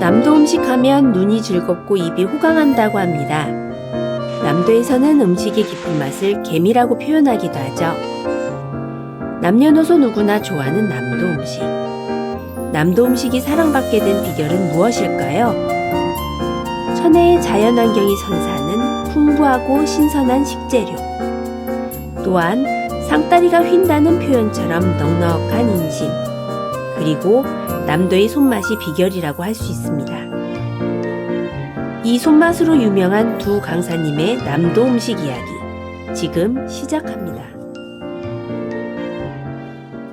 남도 음식 하면 눈이 즐겁고 입이 호강한다고 합니다. 남도에서는 음식의 깊은 맛을 계미라고 표현하기도 하죠. 남녀노소 누구나 좋아하는 남도 음식. 남도 음식이 사랑받게 된 비결은 무엇일까요? 천혜의 자연환경이 선사하는 풍부하고 신선한 식재료. 또한 상다리가 휜다는 표현처럼 넉넉한 인심. 그리고 남도의 손맛이 비결이라고 할 수 있습니다. 이 손맛으로 유명한 두 강사님의 남도 음식 이야기 지금 시작합니다.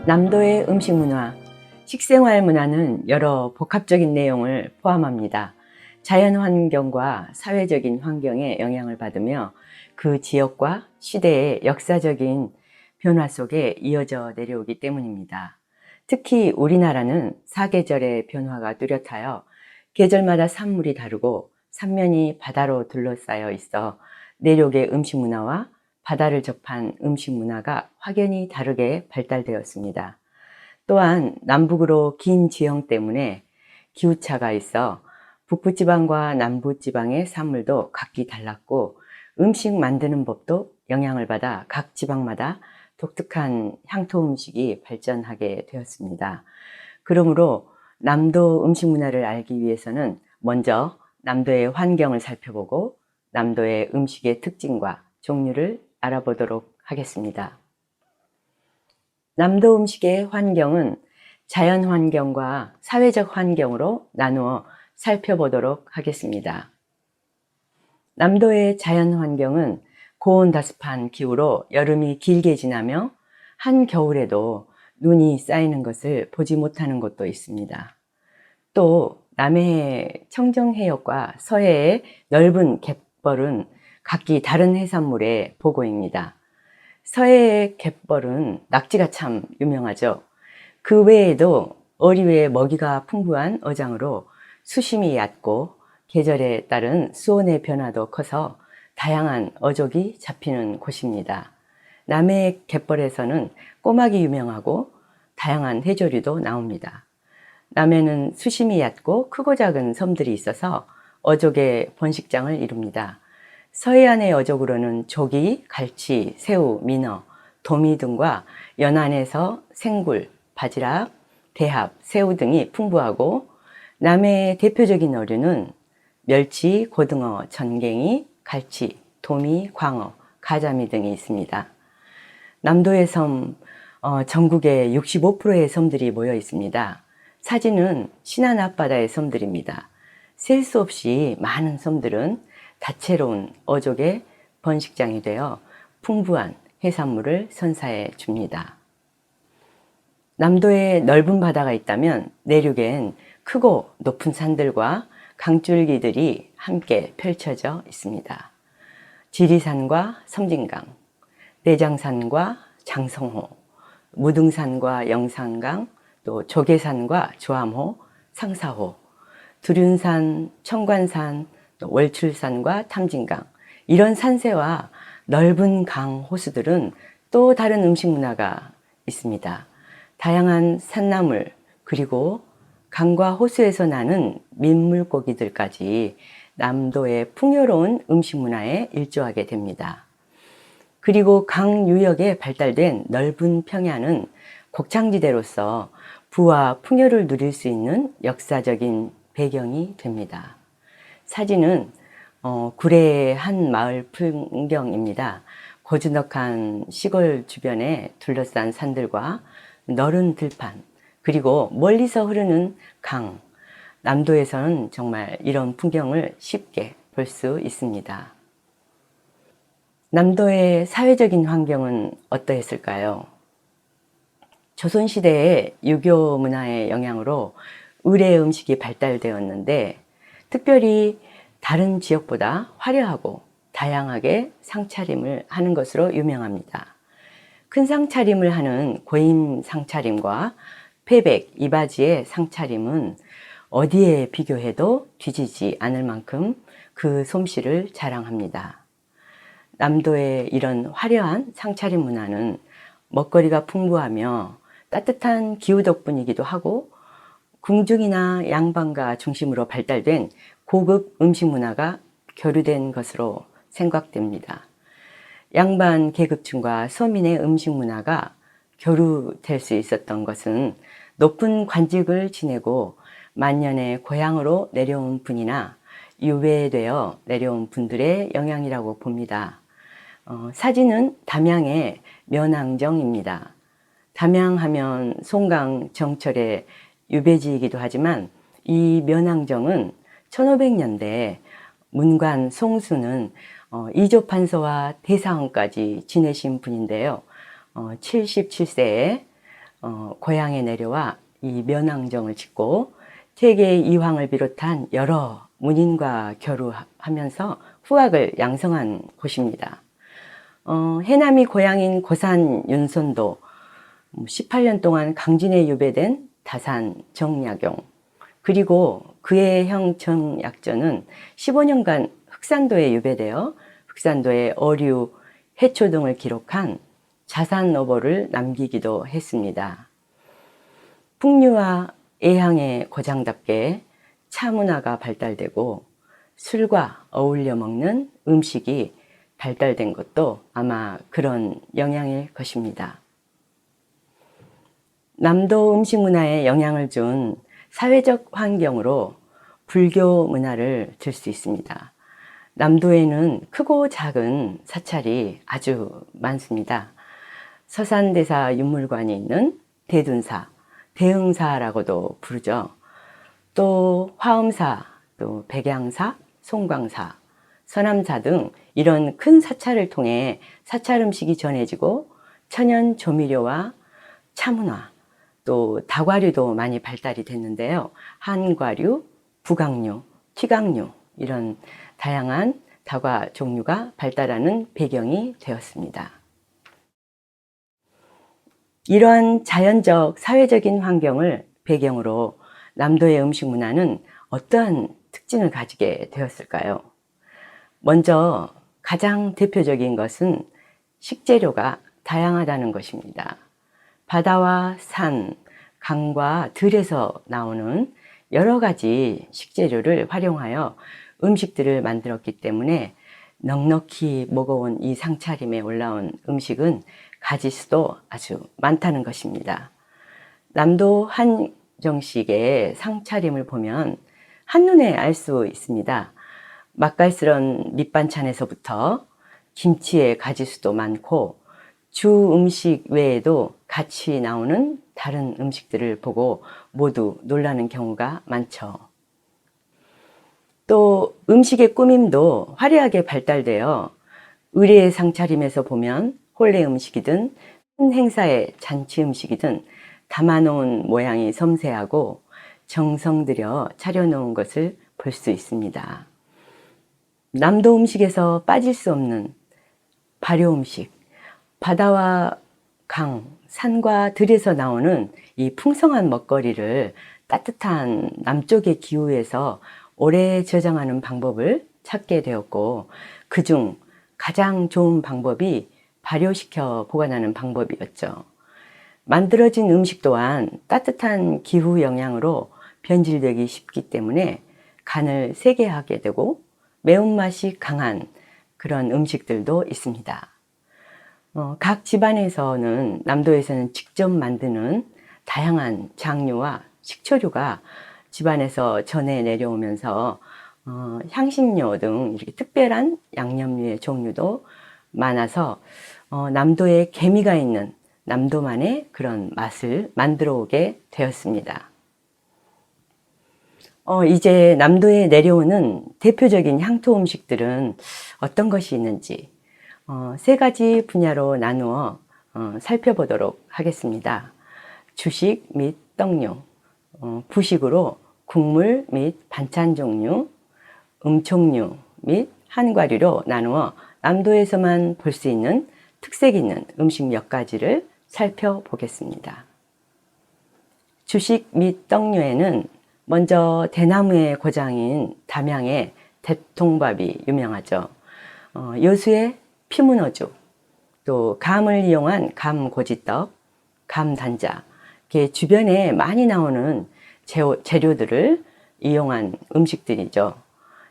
남도의 음식 문화, 식생활 문화는 여러 복합적인 내용을 포함합니다. 자연 환경과 사회적인 환경에 영향을 받으며 그 지역과 시대의 역사적인 변화 속에 이어져 내려오기 때문입니다. 특히 우리나라는 사계절의 변화가 뚜렷하여 계절마다 산물이 다르고 삼면이 바다로 둘러싸여 있어 내륙의 음식 문화와 바다를 접한 음식 문화가 확연히 다르게 발달되었습니다. 또한 남북으로 긴 지형 때문에 기후차가 있어 북부지방과 남부지방의 산물도 각기 달랐고 음식 만드는 법도 영향을 받아 각 지방마다 독특한 향토 음식이 발전하게 되었습니다. 그러므로 남도 음식 문화를 알기 위해서는 먼저 남도의 환경을 살펴보고 남도의 음식의 특징과 종류를 알아보도록 하겠습니다. 남도 음식의 환경은 자연 환경과 사회적 환경으로 나누어 살펴보도록 하겠습니다. 남도의 자연 환경은 고온다습한 기후로 여름이 길게 지나며 한겨울에도 눈이 쌓이는 것을 보지 못하는 곳도 있습니다. 또 남해의 청정해역과 서해의 넓은 갯벌은 각기 다른 해산물의 보고입니다. 서해의 갯벌은 낙지가 참 유명하죠. 그 외에도 어리외의 먹이가 풍부한 어장으로 수심이 얕고 계절에 따른 수온의 변화도 커서 다양한 어족이 잡히는 곳입니다. 남해의 갯벌에서는 꼬막이 유명하고 다양한 해조류도 나옵니다. 남해는 수심이 얕고 크고 작은 섬들이 있어서 어족의 번식장을 이룹니다. 서해안의 어족으로는 조기, 갈치, 새우, 민어, 도미 등과 연안에서 생굴, 바지락, 대합, 새우 등이 풍부하고 남해의 대표적인 어류는 멸치, 고등어, 전갱이, 갈치, 도미, 광어, 가자미 등이 있습니다. 남도의 섬, 전국에 65%의 섬들이 모여 있습니다. 사진은 신안 앞바다의 섬들입니다. 셀 수 없이 많은 섬들은 다채로운 어족의 번식장이 되어 풍부한 해산물을 선사해 줍니다. 남도에 넓은 바다가 있다면 내륙엔 크고 높은 산들과 강줄기들이 함께 펼쳐져 있습니다. 지리산과 섬진강, 내장산과 장성호, 무등산과 영산강, 또 조계산과 조암호, 상사호, 두륜산, 청관산, 월출산과 탐진강, 이런 산세와 넓은 강, 호수들은 또 다른 음식 문화가 있습니다. 다양한 산나물, 그리고 강과 호수에서 나는 민물고기들까지 남도의 풍요로운 음식 문화에 일조하게 됩니다. 그리고 강 유역에 발달된 넓은 평야는 곡창지대로서 부와 풍요를 누릴 수 있는 역사적인 배경이 됩니다. 사진은 구례의 한 마을 풍경입니다. 고즈넉한 시골 주변에 둘러싼 산들과 너른 들판, 그리고 멀리서 흐르는 강, 남도에서는 정말 이런 풍경을 쉽게 볼 수 있습니다. 남도의 사회적인 환경은 어떠했을까요? 조선시대의 유교 문화의 영향으로 의례 음식이 발달되었는데 특별히 다른 지역보다 화려하고 다양하게 상차림을 하는 것으로 유명합니다. 큰 상차림을 하는 고임 상차림과 패백, 이바지의 상차림은 어디에 비교해도 뒤지지 않을 만큼 그 솜씨를 자랑합니다. 남도의 이런 화려한 상차림 문화는 먹거리가 풍부하며 따뜻한 기후 덕분이기도 하고 궁중이나 양반가 중심으로 발달된 고급 음식 문화가 교류된 것으로 생각됩니다. 양반 계급층과 서민의 음식 문화가 교류될 수 있었던 것은 높은 관직을 지내고 만년의 고향으로 내려온 분이나 유배되어 내려온 분들의 영향이라고 봅니다. 사진은 담양의 면항정입니다. 담양하면 송강 정철의 유배지이기도 하지만 이 면항정은 1500년대에 문관 송수는 이조판서와 대사원까지 지내신 분인데요. 77세에 고향에 내려와 이 면항정을 짓고 퇴계 이황을 비롯한 여러 문인과 교류하면서 후학을 양성한 곳입니다. 해남이 고향인 고산 윤선도 18년 동안 강진에 유배된 다산 정약용, 그리고 그의 형 정약전은 15년간 흑산도에 유배되어 흑산도의 어류, 해초 등을 기록한 자산어보를 남기기도 했습니다. 풍류와 애향의 고장답게 차 문화가 발달되고 술과 어울려 먹는 음식이 발달된 것도 아마 그런 영향일 것입니다. 남도 음식 문화에 영향을 준 사회적 환경으로 불교 문화를 들 수 있습니다. 남도에는 크고 작은 사찰이 아주 많습니다. 서산대사 윤물관이 있는 대둔사, 대흥사라고도 부르죠. 또 화엄사, 또 백양사, 송광사, 서남사 등 이런 큰 사찰을 통해 사찰 음식이 전해지고 천연 조미료와 차문화, 또 다과류도 많이 발달이 됐는데요. 한과류, 북강류, 튀강류 이런 다양한 다과 종류가 발달하는 배경이 되었습니다. 이러한 자연적, 사회적인 환경을 배경으로 남도의 음식 문화는 어떠한 특징을 가지게 되었을까요? 먼저 가장 대표적인 것은 식재료가 다양하다는 것입니다. 바다와 산, 강과 들에서 나오는 여러 가지 식재료를 활용하여 음식들을 만들었기 때문에 넉넉히 먹어온 이 상차림에 올라온 음식은 가지수도 아주 많다는 것입니다. 남도 한정식의 상차림을 보면 한눈에 알 수 있습니다. 맛깔스런 밑반찬에서부터 김치의 가지수도 많고 주 음식 외에도 같이 나오는 다른 음식들을 보고 모두 놀라는 경우가 많죠. 또 음식의 꾸밈도 화려하게 발달되어 의례의 상차림에서 보면 혼례 음식이든 큰 행사의 잔치 음식이든 담아놓은 모양이 섬세하고 정성 들여 차려놓은 것을 볼 수 있습니다. 남도 음식에서 빠질 수 없는 발효 음식, 바다와 강, 산과 들에서 나오는 이 풍성한 먹거리를 따뜻한 남쪽의 기후에서 오래 저장하는 방법을 찾게 되었고, 그중 가장 좋은 방법이 발효시켜 보관하는 방법이었죠. 만들어진 음식 또한 따뜻한 기후 영향으로 변질되기 쉽기 때문에 간을 세게 하게 되고 매운맛이 강한 그런 음식들도 있습니다. 각 집안에서는 남도에서는 직접 만드는 다양한 장류와 식초류가 집안에서 전해 내려오면서 향신료 등 이렇게 특별한 양념류의 종류도 많아서 남도에 계미가 있는 남도만의 그런 맛을 만들어 오게 되었습니다. 이제 남도에 내려오는 대표적인 향토 음식들은 어떤 것이 있는지 세 가지 분야로 나누어 살펴보도록 하겠습니다. 주식 및 떡류, 부식으로 국물 및 반찬 종류, 음총류 및 한과류로 나누어 남도에서만 볼 수 있는 특색 있는 음식 몇 가지를 살펴보겠습니다. 주식 및 떡류에는 먼저 대나무의 고장인 담양의 대통밥이 유명하죠. 여수의 피문어죽, 또 감을 이용한 감고지떡, 감단자, 주변에 많이 나오는 재료들을 이용한 음식들이죠.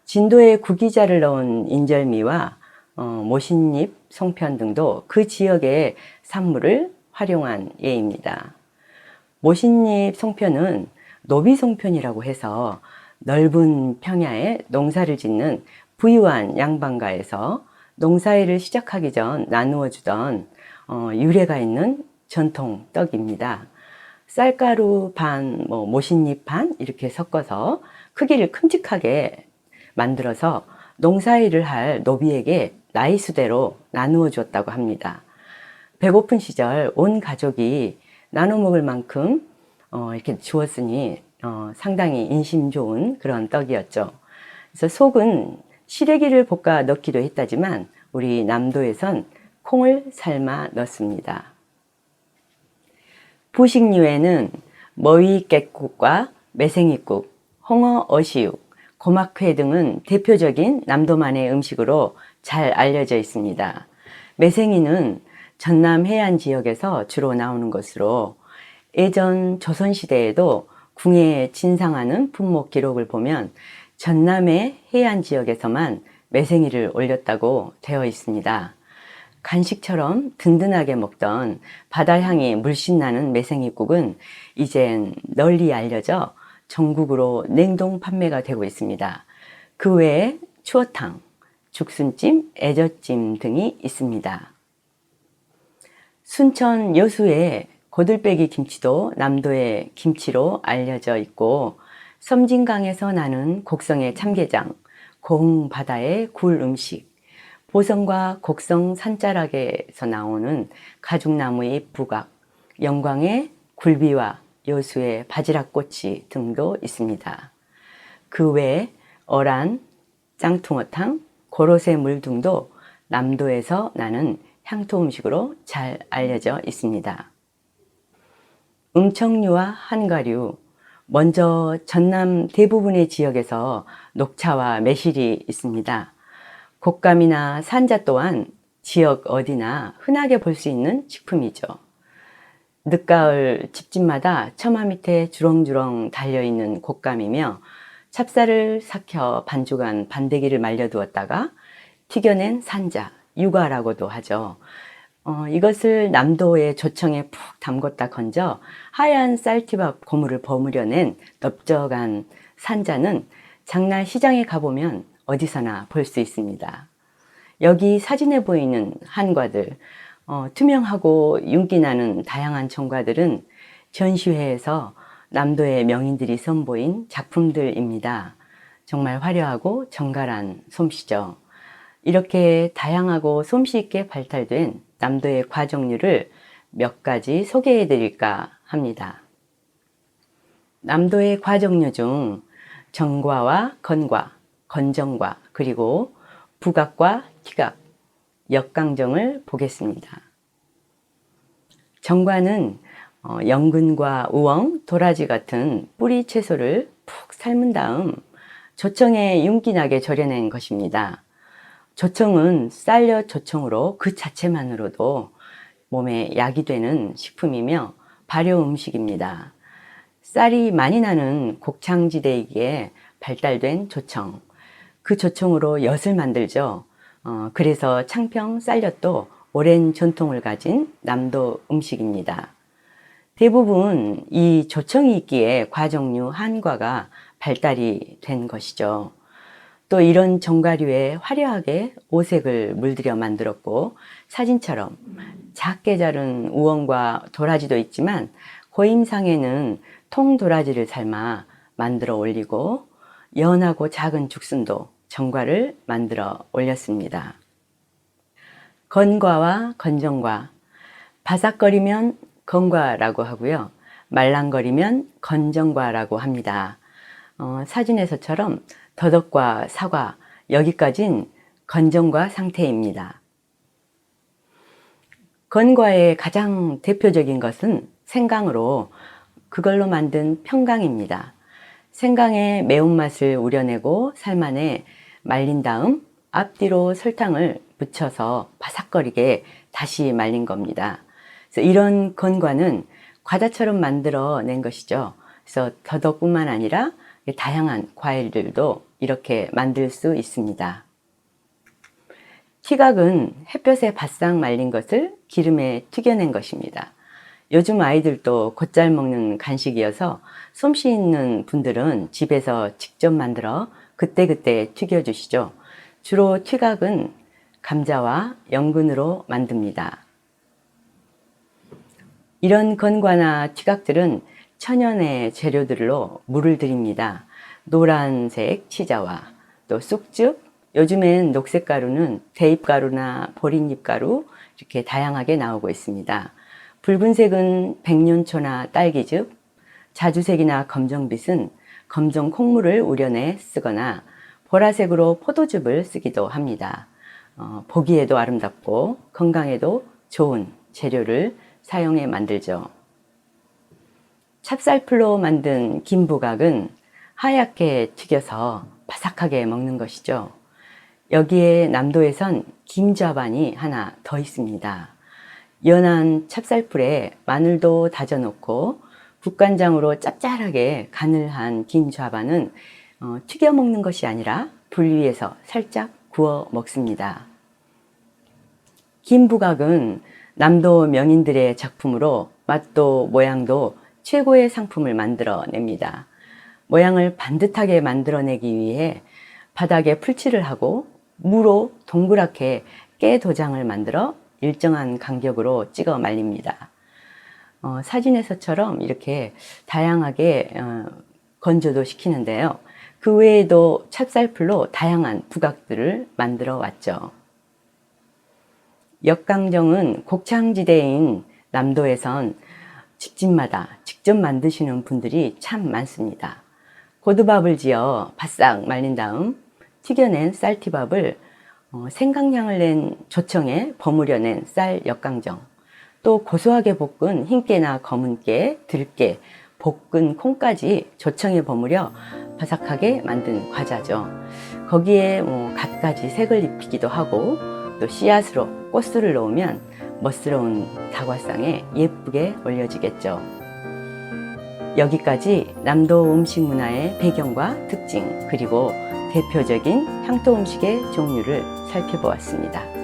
진도에 구기자를 넣은 인절미와 모신잎, 송편 등도 그 지역의 산물을 활용한 예입니다. 모신잎 송편은 노비송편이라고 해서 넓은 평야에 농사를 짓는 부유한 양반가에서 농사일을 시작하기 전 나누어 주던 유래가 있는 전통 떡입니다. 쌀가루 반, 모신잎 반 이렇게 섞어서 크기를 큼직하게 만들어서 농사일을 할 노비에게 나이 수대로 나누어 주었다고 합니다. 배고픈 시절 온 가족이 나눠 먹을 만큼 이렇게 주었으니 상당히 인심 좋은 그런 떡이었죠. 그래서 속은 시래기를 볶아 넣기도 했다지만 우리 남도에선 콩을 삶아 넣습니다. 부식류에는 머위깻국과 매생이국, 홍어 어시육, 고막회 등은 대표적인 남도만의 음식으로 잘 알려져 있습니다. 매생이는 전남 해안 지역에서 주로 나오는 것으로 예전 조선시대에도 궁에 진상하는 품목 기록을 보면 전남의 해안 지역에서만 매생이를 올렸다고 되어 있습니다. 간식처럼 든든하게 먹던 바다향이 물씬 나는 매생이국은 이젠 널리 알려져 전국으로 냉동 판매가 되고 있습니다. 그 외에 추어탕, 죽순찜, 애젓찜 등이 있습니다. 순천 여수의 고들빼기 김치도 남도의 김치로 알려져 있고 섬진강에서 나는 곡성의 참게장, 고흥 바다의 굴 음식, 보성과 곡성 산자락에서 나오는 가죽나무의 부각, 영광의 굴비와 여수의 바지락꼬치 등도 있습니다. 그 외에 어란, 짱퉁어탕, 고로쇠 물 등도 남도에서 나는 향토 음식으로 잘 알려져 있습니다. 음청류와 한가류, 먼저 전남 대부분의 지역에서 녹차와 매실이 있습니다. 곶감이나 산자 또한 지역 어디나 흔하게 볼 수 있는 식품이죠. 늦가을 집집마다 처마 밑에 주렁주렁 달려있는 곶감이며 찹쌀을 삭혀 반죽한 반대기를 말려두었다가 튀겨낸 산자, 유가라고도 하죠. 이것을 남도의 조청에 푹 담궜다 건져 하얀 쌀티밥 고물을 버무려낸 넓적한 산자는 장날 시장에 가보면 어디서나 볼 수 있습니다. 여기 사진에 보이는 한과들, 투명하고 윤기 나는 다양한 정과들은 전시회에서 남도의 명인들이 선보인 작품들입니다. 정말 화려하고 정갈한 솜씨죠. 이렇게 다양하고 솜씨 있게 발달된 남도의 과정류를 몇 가지 소개해 드릴까 합니다. 남도의 과정류 중 정과와 건과, 건정과, 그리고 부각과 티각, 역강정을 보겠습니다. 정과는 연근과 우엉, 도라지 같은 뿌리 채소를 푹 삶은 다음 조청에 윤기나게 절여낸 것입니다. 조청은 쌀엿 조청으로 그 자체만으로도 몸에 약이 되는 식품이며 발효 음식입니다. 쌀이 많이 나는 곡창지대이기에 발달된 조청, 그 조청으로 엿을 만들죠. 그래서 창평 쌀엿도 오랜 전통을 가진 남도 음식입니다. 대부분 이 조청이 있기에 과정류 한과가 발달이 된 것이죠. 또 이런 정과류에 화려하게 오색을 물들여 만들었고 사진처럼 작게 자른 우엉과 도라지도 있지만 고임상에는 통도라지를 삶아 만들어 올리고 연하고 작은 죽순도 정과를 만들어 올렸습니다. 건과와 건정과, 바삭거리면 건과라고 하고요. 말랑거리면 건정과라고 합니다. 사진에서처럼 더덕과 사과, 여기까진 건정과 상태입니다. 건과의 가장 대표적인 것은 생강으로 그걸로 만든 평강입니다. 생강의 매운맛을 우려내고 삶아내 말린 다음 앞뒤로 설탕을 묻혀서 바삭거리게 다시 말린 겁니다. 그래서 이런 건과는 과자처럼 만들어 낸 것이죠. 그래서 더덕뿐만 아니라 다양한 과일들도 이렇게 만들 수 있습니다. 티각은 햇볕에 바싹 말린 것을 기름에 튀겨낸 것입니다. 요즘 아이들도 곧잘 먹는 간식이어서 솜씨 있는 분들은 집에서 직접 만들어 그때그때 튀겨주시죠. 주로 티각은 감자와 연근으로 만듭니다. 이런 건과나 티각들은 천연의 재료들로 물을 들입니다. 노란색 치자와 또 쑥즙, 요즘엔 녹색 가루는 대입가루나 보리잎가루 이렇게 다양하게 나오고 있습니다. 붉은색은 백년초나 딸기즙, 자주색이나 검정빛은 검정 콩물을 우려내 쓰거나 보라색으로 포도즙을 쓰기도 합니다. 보기에도 아름답고 건강에도 좋은 재료를 사용해 만들죠. 찹쌀풀로 만든 김부각은 하얗게 튀겨서 바삭하게 먹는 것이죠. 여기에 남도에선 김좌반이 하나 더 있습니다. 연한 찹쌀풀에 마늘도 다져 놓고 국간장으로 짭짤하게 간을 한 김좌반은 튀겨 먹는 것이 아니라 불 위에서 살짝 구워 먹습니다. 김부각은 남도 명인들의 작품으로 맛도 모양도 최고의 상품을 만들어냅니다. 모양을 반듯하게 만들어내기 위해 바닥에 풀칠을 하고 무로 동그랗게 깨 도장을 만들어 일정한 간격으로 찍어 말립니다. 사진에서처럼 이렇게 다양하게 건조도 시키는데요. 그 외에도 찹쌀풀로 다양한 부각들을 만들어 왔죠. 역강정은 곡창지대인 남도에선 집집마다 직접 만드시는 분들이 참 많습니다. 고두밥을 지어 바싹 말린 다음 튀겨낸 쌀티밥을 생강향을 낸 조청에 버무려낸 쌀 역강정, 또 고소하게 볶은 흰깨나 검은깨, 들깨, 볶은 콩까지 조청에 버무려 바삭하게 만든 과자죠. 거기에 갖가지 색을 입히기도 하고 또 씨앗으로 꽃술을 넣으면 멋스러운 다과상에 예쁘게 올려지겠죠. 여기까지 남도 음식 문화의 배경과 특징, 그리고 대표적인 향토 음식의 종류를 살펴보았습니다.